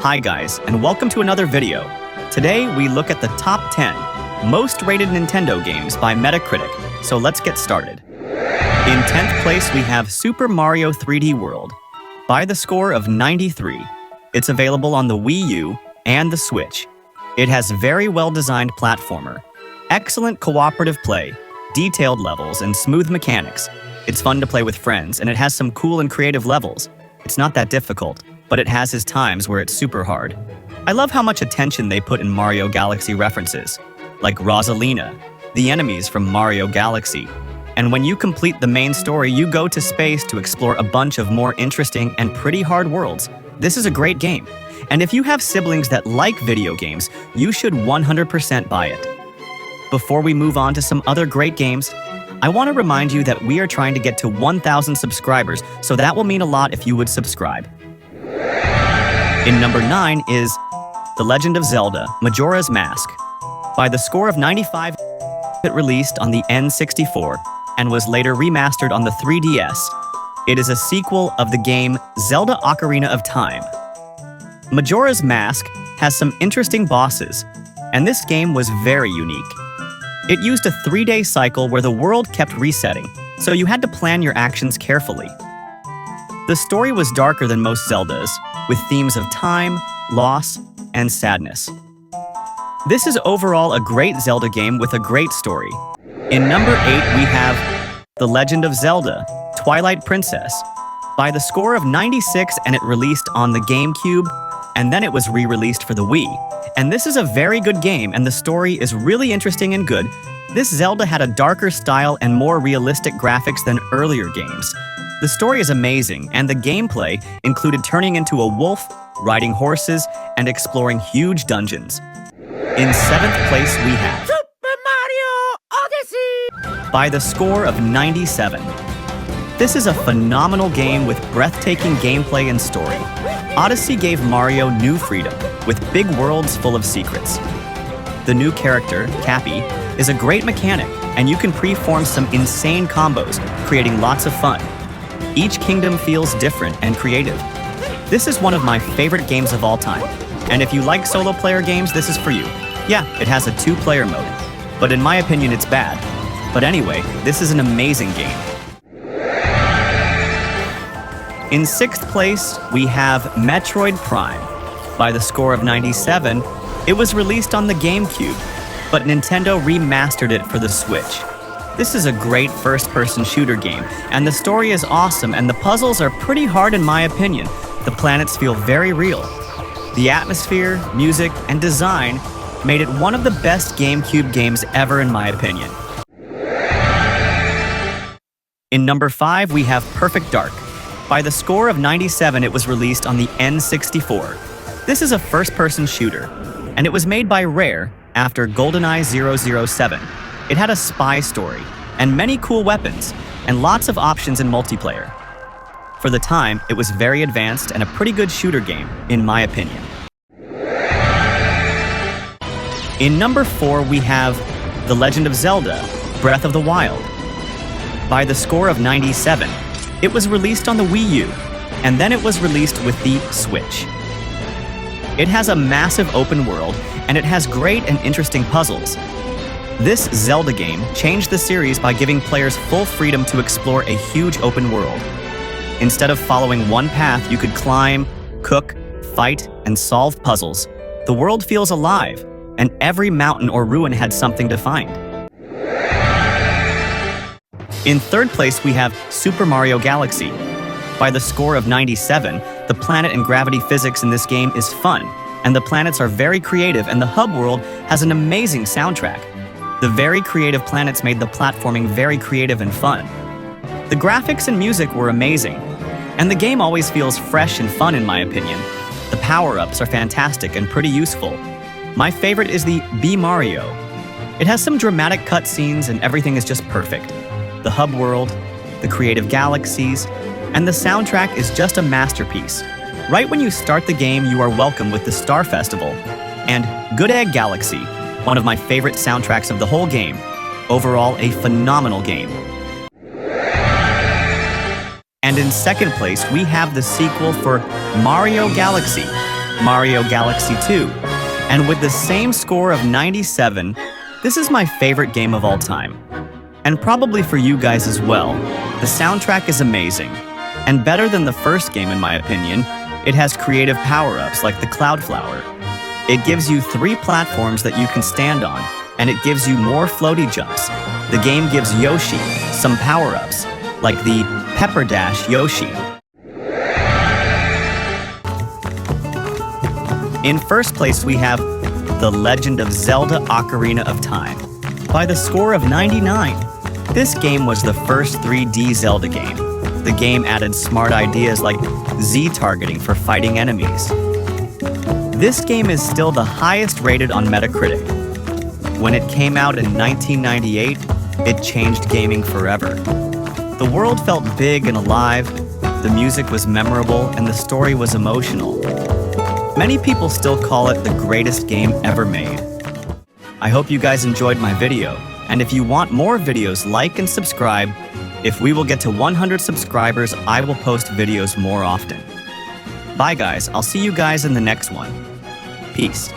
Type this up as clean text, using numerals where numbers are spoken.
Hi guys, and welcome to another video. Today we look at the top 10 most rated Nintendo games by Metacritic, so let's get started. In 10th place we have Super Mario 3D World. By the score of 93, it's available on the Wii U and the Switch. It has very well-designed platformer, excellent cooperative play, detailed levels, and smooth mechanics. It's fun to play with friends, and it has some cool and creative levels. It's not that difficult, but it has its times where it's super hard. I love how much attention they put in Mario Galaxy references, like Rosalina, the enemies from Mario Galaxy. And when you complete the main story, you go to space to explore a bunch of more interesting and pretty hard worlds. This is a great game. And if you have siblings that like video games, you should 100% buy it. Before we move on to some other great games, I want to remind you that we are trying to get to 1,000 subscribers, so that will mean a lot if you would subscribe. In number 9 is The Legend of Zelda: Majora's Mask. By the score of 95, it released on the N64 and was later remastered on the 3DS. It is a sequel of the game Zelda: Ocarina of Time. Majora's Mask has some interesting bosses, and this game was very unique. It used a 3-day cycle where the world kept resetting, so you had to plan your actions carefully. The story was darker than most Zeldas, with themes of time, loss, and sadness. This is overall a great Zelda game with a great story. In number 8 we have The Legend of Zelda: Twilight Princess. By the score of 96, and it released on the GameCube, and then it was re-released for the Wii. And this is a very good game, and the story is really interesting and good. This Zelda had a darker style and more realistic graphics than earlier games. The story is amazing, and the gameplay included turning into a wolf, riding horses, and exploring huge dungeons. In 7th place we have Super Mario Odyssey! By the score of 97. This is a phenomenal game with breathtaking gameplay and story. Odyssey gave Mario new freedom, with big worlds full of secrets. The new character, Cappy, is a great mechanic, and you can pre-form some insane combos, creating lots of fun. Each kingdom feels different and creative. This is one of my favorite games of all time, and if you like solo player games, this is for you. Yeah, it has a 2-player mode, but in my opinion it's bad. But anyway, this is an amazing game. In 6th place, we have Metroid Prime. By the score of 97, it was released on the GameCube, but Nintendo remastered it for the Switch. This is a great first-person shooter game, and the story is awesome, and the puzzles are pretty hard in my opinion. The planets feel very real. The atmosphere, music, and design made it one of the best GameCube games ever in my opinion. In number 5, we have Perfect Dark. By the score of 97, it was released on the N64. This is a first-person shooter, and it was made by Rare after GoldenEye 007. It had a spy story, and many cool weapons, and lots of options in multiplayer. For the time, it was very advanced and a pretty good shooter game, in my opinion. In number 4, we have The Legend of Zelda: Breath of the Wild. By the score of 97, it was released on the Wii U, and then it was released with the Switch. It has a massive open world, and it has great and interesting puzzles. This Zelda game changed the series by giving players full freedom to explore a huge open world. Instead of following one path, you could climb, cook, fight, and solve puzzles. The world feels alive, and every mountain or ruin had something to find. In 3rd place, we have Super Mario Galaxy. By the score of 97, the planet and gravity physics in this game is fun, and the planets are very creative, and the hub world has an amazing soundtrack. The very creative planets made the platforming very creative and fun. The graphics and music were amazing, and the game always feels fresh and fun in my opinion. The power-ups are fantastic and pretty useful. My favorite is the B Mario. It has some dramatic cutscenes and everything is just perfect. The hub world, the creative galaxies, and the soundtrack is just a masterpiece. Right when you start the game, you are welcome with the Star Festival and Good Egg Galaxy, one of my favorite soundtracks of the whole game. Overall, a phenomenal game. And in 2nd place, we have the sequel for Mario Galaxy. Mario Galaxy 2. And with the same score of 97, this is my favorite game of all time. And probably for you guys as well. The soundtrack is amazing. And better than the first game in my opinion, it has creative power-ups like the Cloud Flower. It gives you 3 platforms that you can stand on, and it gives you more floaty jumps. The game gives Yoshi some power-ups, like the Pepper Dash Yoshi. In first place, we have The Legend of Zelda: Ocarina of Time. By the score of 99, this game was the first 3D Zelda game. The game added smart ideas like Z-targeting for fighting enemies. This game is still the highest rated on Metacritic. When it came out in 1998, it changed gaming forever. The world felt big and alive, the music was memorable, and the story was emotional. Many people still call it the greatest game ever made. I hope you guys enjoyed my video, and if you want more videos, like and subscribe. If we will get to 100 subscribers, I will post videos more often. Bye guys, I'll see you guys in the next one. Peace.